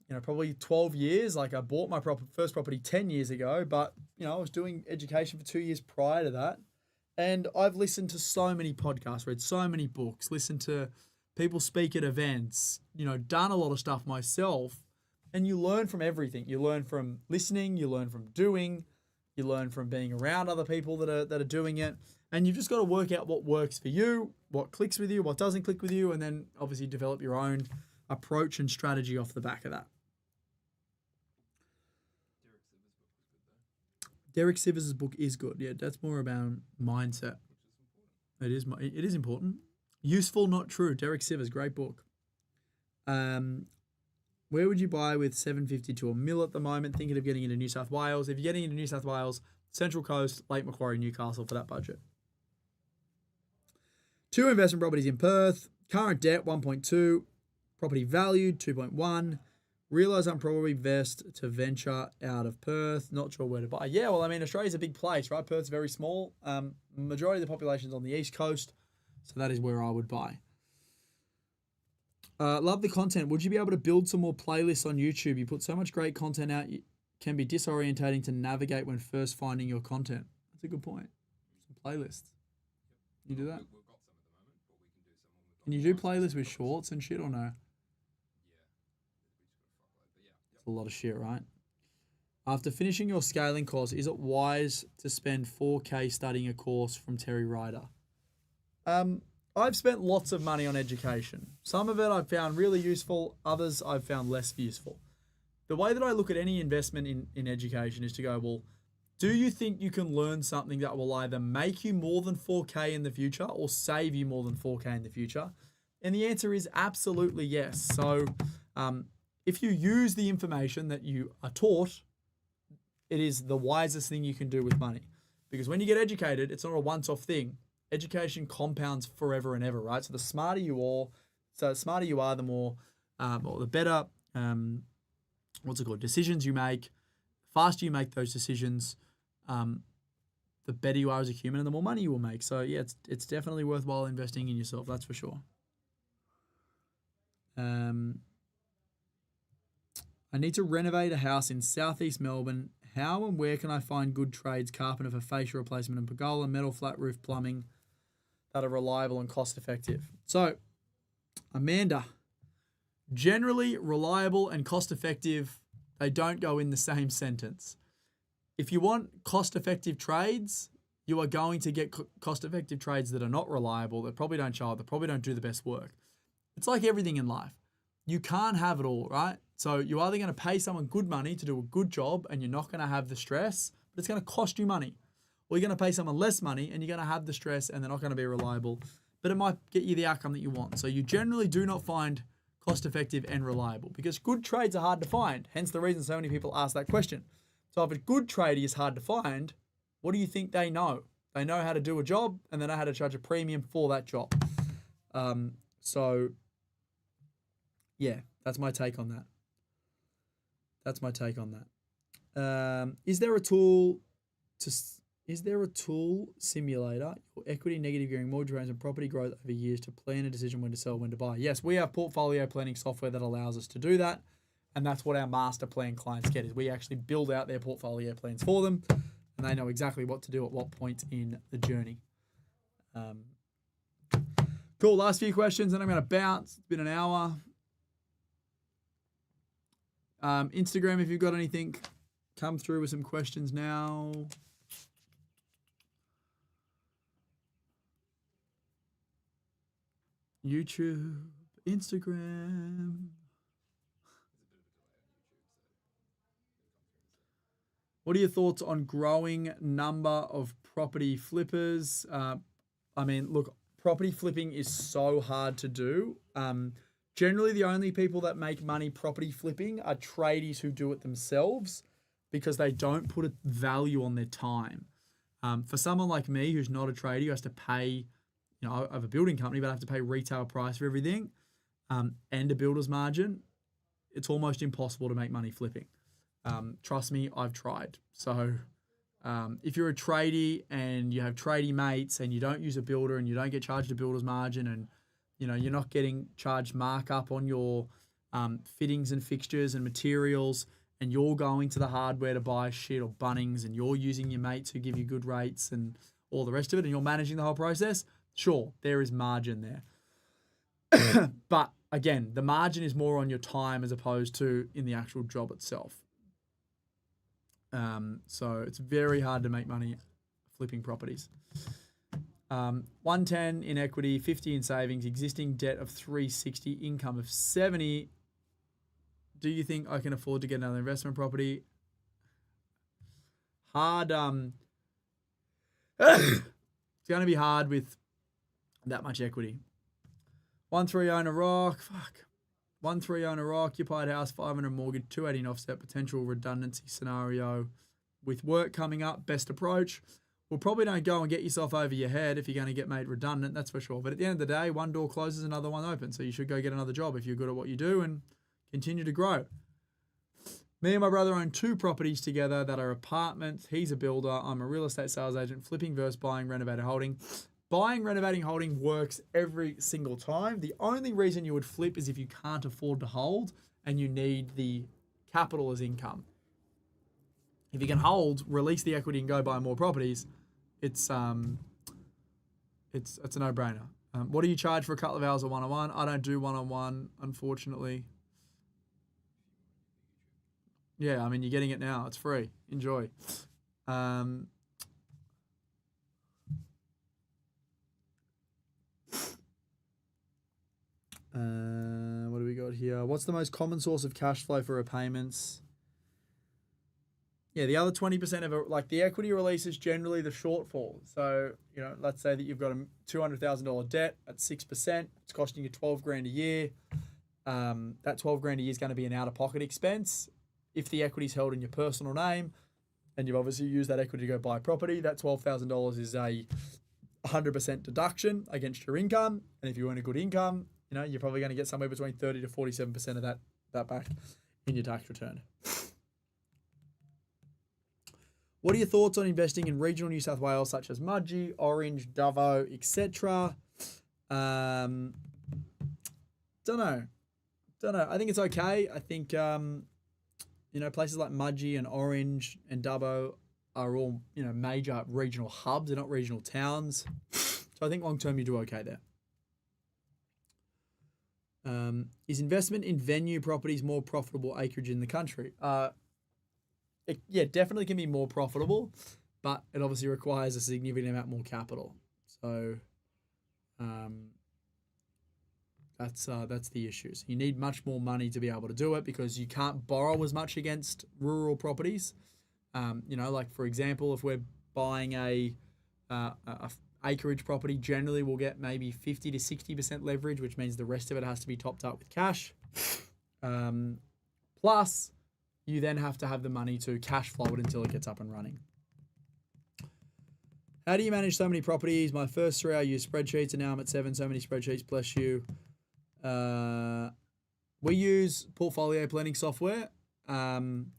you know, probably 12 years. Like, I bought my first property 10 years ago, but, you know, I was doing education for 2 years prior to that. And I've listened to so many podcasts, read so many books, listened to people speak at events, you know, done a lot of stuff myself. And you learn from everything. You learn from listening, you learn from doing, you learn from being around other people that are doing it. And you've just got to work out what works for you, what clicks with you, what doesn't click with you, and then obviously develop your own approach and strategy off the back of that. Derek Sivers' book is good. Yeah, that's more about mindset. It is important. Useful, not true. Derek Sivers, great book. Where would you buy with 750 to a mil at the moment? Thinking of getting into New South Wales. If you're getting into New South Wales, Central Coast, Lake Macquarie, Newcastle for that budget. 2 investment properties in Perth. Current debt, 1.2. Property valued, 2.1. Realise I'm probably best to venture out of Perth. Not sure where to buy. Yeah, well, I mean, Australia's a big place, right? Perth's very small. Majority of the population's on the East Coast. So that is where I would buy. Love the content. Would you be able to build some more playlists on YouTube? You put so much great content out, it can be disorientating to navigate when first finding your content. That's a good point. Some playlists. You do that? We've got some at the moment, but we can do some when we've got. Can you do playlists with shorts and shit or no? It's a lot of shit, right? After finishing your scaling course, is it wise to spend $4,000 studying a course from Terry Ryder? I've spent lots of money on education. Some of it I've found really useful. Others I've found less useful. The way that I look at any investment in education is to go, well, do you think you can learn something that will either make you more than $4,000 in the future or save you more than $4,000 in the future? And the answer is absolutely yes. So if you use the information that you are taught, it is the wisest thing you can do with money. Because when you get educated, it's not a once-off thing. Education compounds forever and ever, right? So the smarter you are, the more, or the better, decisions you make. The faster you make those decisions, the better you are as a human and the more money you will make. So yeah, it's definitely worthwhile investing in yourself. That's for sure. I need to renovate a house in southeast Melbourne. How and where can I find good trades, carpenter for fascia replacement and pergola, metal flat roof plumbing that are reliable and cost effective? So, Amanda, generally reliable and cost effective, they don't go in the same sentence. If you want cost effective trades, you are going to get cost effective trades that are not reliable, that probably don't show up, that probably don't do the best work. It's like everything in life. You can't have it all, right? So you're either going to pay someone good money to do a good job and you're not going to have the stress, but it's going to cost you money. Or you're going to pay someone less money and you're going to have the stress and they're not going to be reliable, but it might get you the outcome that you want. So you generally do not find cost effective and reliable because good trades are hard to find. Hence the reason so many people ask that question. So if a good tradie is hard to find, what do you think they know? They know how to do a job and they know how to charge a premium for that job. So yeah, that's my take on that. Is there a tool simulator or equity negative gearing mortgage rates and property growth over years to plan a decision when to sell, when to buy? Yes, we have portfolio planning software that allows us to do that. And that's what our master plan clients get, is we actually build out their portfolio plans for them and they know exactly what to do at what point in the journey. Cool, last few questions and I'm going to bounce. It's been an hour. Instagram, if you've got anything, come through with some questions now. YouTube, Instagram. What are your thoughts on growing number of property flippers? I mean, look, property flipping is so hard to do. Generally, the only people that make money property flipping are tradies who do it themselves because they don't put a value on their time. For someone like me who's not a tradie, who has to pay, I have a building company, but I have to pay retail price for everything and a builder's margin, it's almost impossible to make money flipping. Trust me, I've tried. So if you're a tradie and you have tradie mates and you don't use a builder and you don't get charged a builder's margin and you're not getting charged markup on your fittings and fixtures and materials, and you're going to the hardware to buy shit or Bunnings and you're using your mates who give you good rates and all the rest of it and you're managing the whole process, sure, there is margin there. But again, the margin is more on your time as opposed to in the actual job itself. So it's very hard to make money flipping properties. 110 in equity, 50 in savings, existing debt of 360, income of 70. Do you think I can afford to get another investment property? Hard. It's going to be hard with that much equity. 1-3 owner rock. Fuck. 1-3 owner occupied house, 500 mortgage, 280 offset, potential redundancy scenario. With work coming up, best approach. Well, probably don't go and get yourself over your head if you're going to get made redundant, that's for sure. But at the end of the day, one door closes, another one opens. So you should go get another job if you're good at what you do and continue to grow. Me and my brother own 2 properties together that are apartments. He's a builder. I'm a real estate sales agent, flipping versus buying, renovating, holding. Buying, renovating, holding works every single time. The only reason you would flip is if you can't afford to hold and you need the capital as income. If you can hold, release the equity and go buy more properties, it's a no-brainer. What do you charge for a couple of hours of one-on-one? I don't do one-on-one, unfortunately. Yeah, I mean, you're getting it now. It's free. Enjoy. What do we got here? What's the most common source of cash flow for repayments? Yeah, the other 20% of it, like the equity release is generally the shortfall. So, let's say that you've got a $200,000 debt at 6%. It's costing you $12,000 a year. That $12,000 a year is going to be an out-of-pocket expense. If the equity is held in your personal name and you've obviously used that equity to go buy property, that $12,000 is a 100% deduction against your income. And if you earn a good income, you're probably going to get somewhere between 30 to 47% of that back in your tax return. What are your thoughts on investing in regional New South Wales such as Mudgee, Orange, Dubbo, etc.? Don't know. I think it's okay. I think places like Mudgee and Orange and Dubbo are all major regional hubs. They're not regional towns. So I think long term you do okay there. Is investment in venue properties more profitable acreage in the country? It definitely can be more profitable, but it obviously requires a significant amount more capital. So that's the issue. So you need much more money to be able to do it because you can't borrow as much against rural properties. Like for example, if we're buying a acreage property, generally we'll get maybe 50 to 60% leverage, which means the rest of it has to be topped up with cash. Plus, you then have to have the money to cash flow it until it gets up and running. How do you manage so many properties? My first 3 I used spreadsheets and now I'm at 7. So many spreadsheets, bless you. We use portfolio planning software and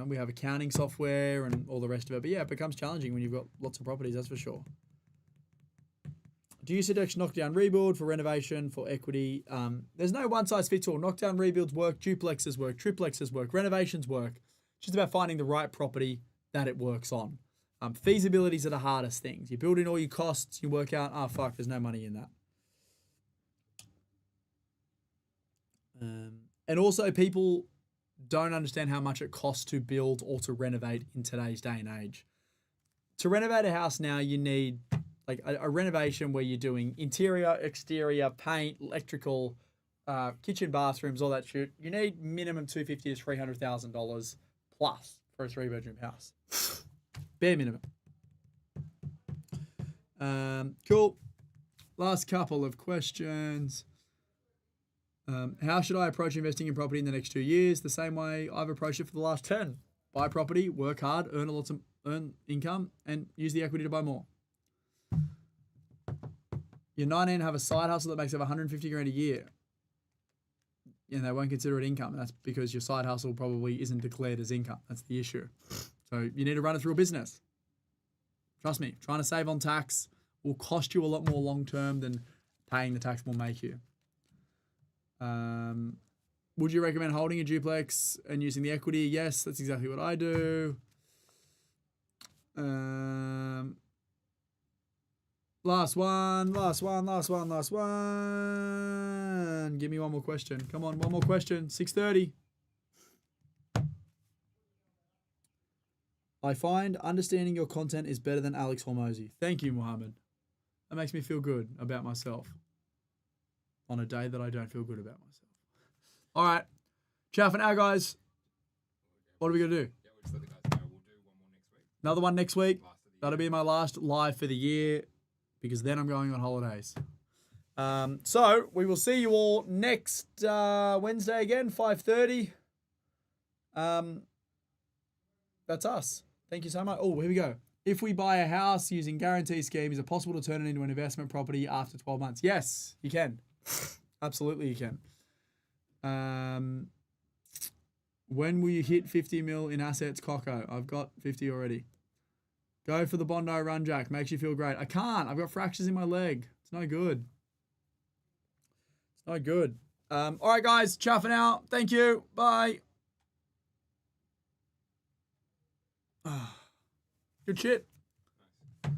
we have accounting software and all the rest of it. But yeah, it becomes challenging when you've got lots of properties, that's for sure. Do you suggest knockdown rebuild for renovation, for equity? There's no one size fits all. Knockdown rebuilds work, duplexes work, triplexes work, renovations work. It's just about finding the right property that it works on. Feasibilities are the hardest things. You build in all your costs, you work out, there's no money in that. And also people don't understand how much it costs to build or to renovate in today's day and age. To renovate a house now, you need like a renovation where you're doing interior, exterior, paint, electrical, kitchen, bathrooms, all that shit, you need minimum $250,000 to $300,000 plus for a 3-bedroom house. Bare minimum. Cool. Last couple of questions. How should I approach investing in property in the next 2 years? The same way I've approached it for the last 10. Buy property, work hard, earn income, and use the equity to buy more. You're 19, have a side hustle that makes over 150 grand a year. And they won't consider it income. That's because your side hustle probably isn't declared as income. That's the issue. So you need to run it through a business. Trust me, trying to save on tax will cost you a lot more long term than paying the tax will make you. Would you recommend holding a duplex and using the equity? Yes, that's exactly what I do. Last one. Give me one more question. Come on, one more question. 6:30. I find understanding your content is better than Alex Hormozy. Thank you, Mohammed. That makes me feel good about myself on a day that I don't feel good about myself. All right. Ciao for now, guys. What are we going to do? Yeah, we'll just let the guys know. We'll do one more next week. Another one next week. Last of the That'll year. be my last live for the year because then I'm going on holidays. So we will see you all next Wednesday again, 5:30. That's us. Thank you so much. Oh, here we go. If we buy a house using guarantee scheme, is it possible to turn it into an investment property after 12 months? Yes, you can. Absolutely, you can. When will you hit 50 mil in assets, Coco? I've got 50 already. Go for the Bondi run, Jack. Makes you feel great. I can't. I've got fractures in my leg. It's no good. It's no good. All right, guys. Ciao for now. Thank you. Bye. Good shit.